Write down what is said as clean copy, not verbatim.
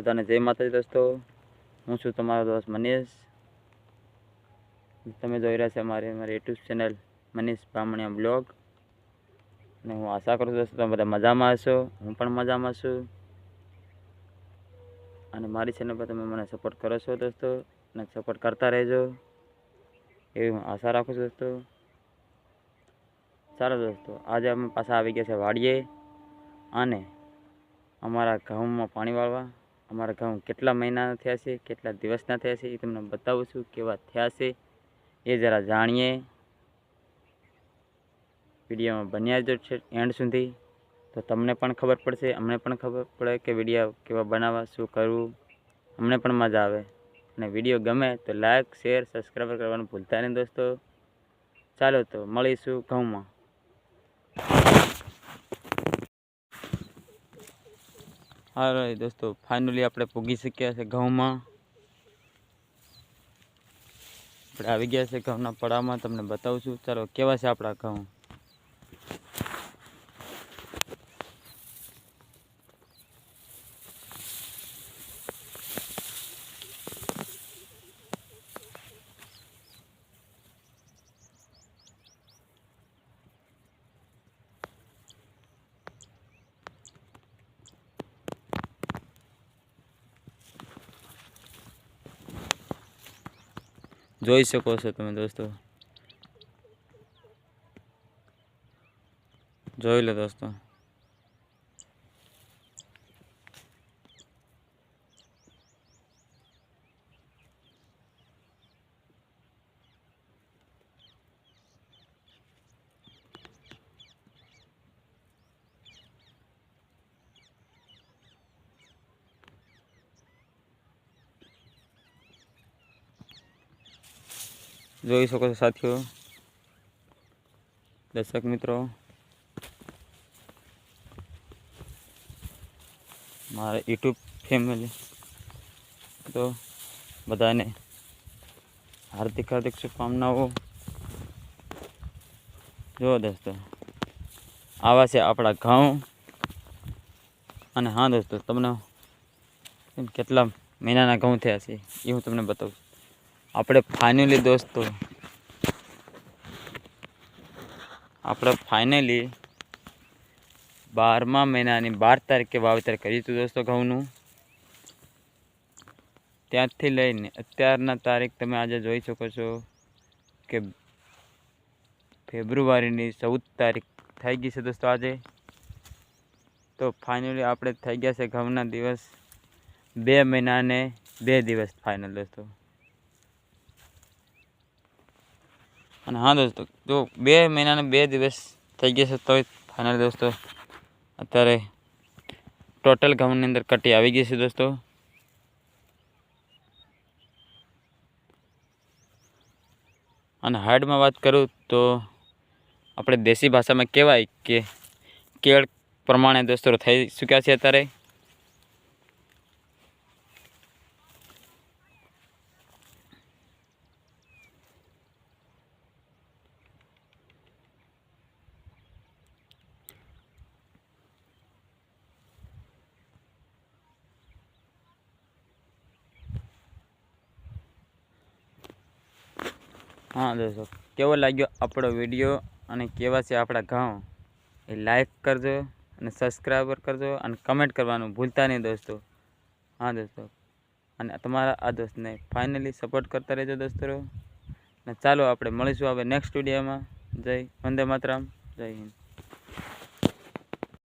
બધાને જય માતાજી દોસ્તો, હું છું તમારો દોસ્ત મનીષ। તમે જોઈ રહ્યા છો મારી YouTube channel Manish Bamaniya blog. અને હું આશા કરું દોસ્તો તમે બધા મજામાં હશો, હું પણ મજામાં છું। અને મારી ચેનલ પર તમે મને સપોર્ટ કરો છો દોસ્તો, અને સપોર્ટ કરતા રહેજો એવી હું આશા રાખું છું દોસ્તો। ચાલો દોસ્તો, આજે અમે પાછા આવી ગયા છે વાડીએ અને અમારા ઘઉંમાં પાણી વાળવા। અમારા ઘઉં કેટલા મહિનાના થયા છે, કેટલા દિવસના થયા છે એ તમને બતાવું છું, કેવા થયા છે એ જરા જાણીએ। વિડીયોમાં બન્યા જ છે એન્ડ સુધી, તો તમને પણ ખબર પડશે, અમને પણ ખબર પડે કે વિડીયો કેવા બનાવવા, શું કરવું, અમને પણ મજા આવે। અને વિડીયો ગમે તો લાઈક શેર સબસ્ક્રાઈબ કરવાનું ભૂલતા નહીં દોસ્તો। ચાલો તો મળીશું ઘઉંમાં। હાલો દોસ્તો, ફાઇનલી આપણે પૂગી શક્યા છે ઘઉંમાં। આપણે આવી ગયા છે ઘઉંના પડામાં, તમને બતાવું છું। ચાલો કેવા છે આપણા ઘઉં। જોઈ શકો છો તમે દોસ્તો, જોઈ લો દોસ્તો। જોઈ શકો છો સાથીઓ, દર્શક મિત્રો, મારા યુટ્યુબ ફેમિલી તો બધાને હાર્દિક હાર્દિક શુભકામનાઓ। જો દોસ્તો, આવા છે આપણા ઘઉં। અને હા દોસ્તો, તમને કેટલા મહિનાના ઘઉં થયા છે એ હું તમને બતાવું। આપણે ફાઇનલી દોસ્તો, આપણે ફાઇનલી 12મા મહિનાની 12 તારીખે વાવેતર કર્યું હતું દોસ્તો ઘઉંનું। ત્યાંથી લઈને અત્યારના તારીખ તમે આજે જોઈ શકો છો કે ફેબ્રુઆરીની 14 તારીખ થઈ ગઈ છે દોસ્તો આજે। તો ફાઇનલી આપણે થઈ ગયા છે ઘઉંના દિવસ 2 મહિના ને 2 દિવસ ફાઇનલ દોસ્તો। અને હા દોસ્તો, જો 2 મહિના ને 2 દિવસ થઈ ગયા છે તો ફાઇનલ દોસ્તો અત્યારે ટોટલ ઘઉંની અંદર કટી આવી ગઈ છે દોસ્તો। અને હાર્ડમાં વાત કરું તો આપણે દેશી ભાષામાં કહેવાય કે કેળ પ્રમાણે દોસ્તો થઈ ચૂક્યા છે અત્યારે। હા દોસ્તો, કેવો લાગ્યો આપણો વિડીયો અને કેવા છે આપણા ઘઉં એ લાઈક કરજો અને સબસ્ક્રાઈબર કરજો અને કમેન્ટ કરવાનું ભૂલતા નહીં દોસ્તો। હા દોસ્તો, અને તમારા આ દોસ્તને ફાઇનલી સપોર્ટ કરતા રહેજો દોસ્તો। અને ચાલો આપણે મળીશું હવે નેક્સ્ટ વિડીયોમાં। જય વંદે માતરમ, જય હિન્દ।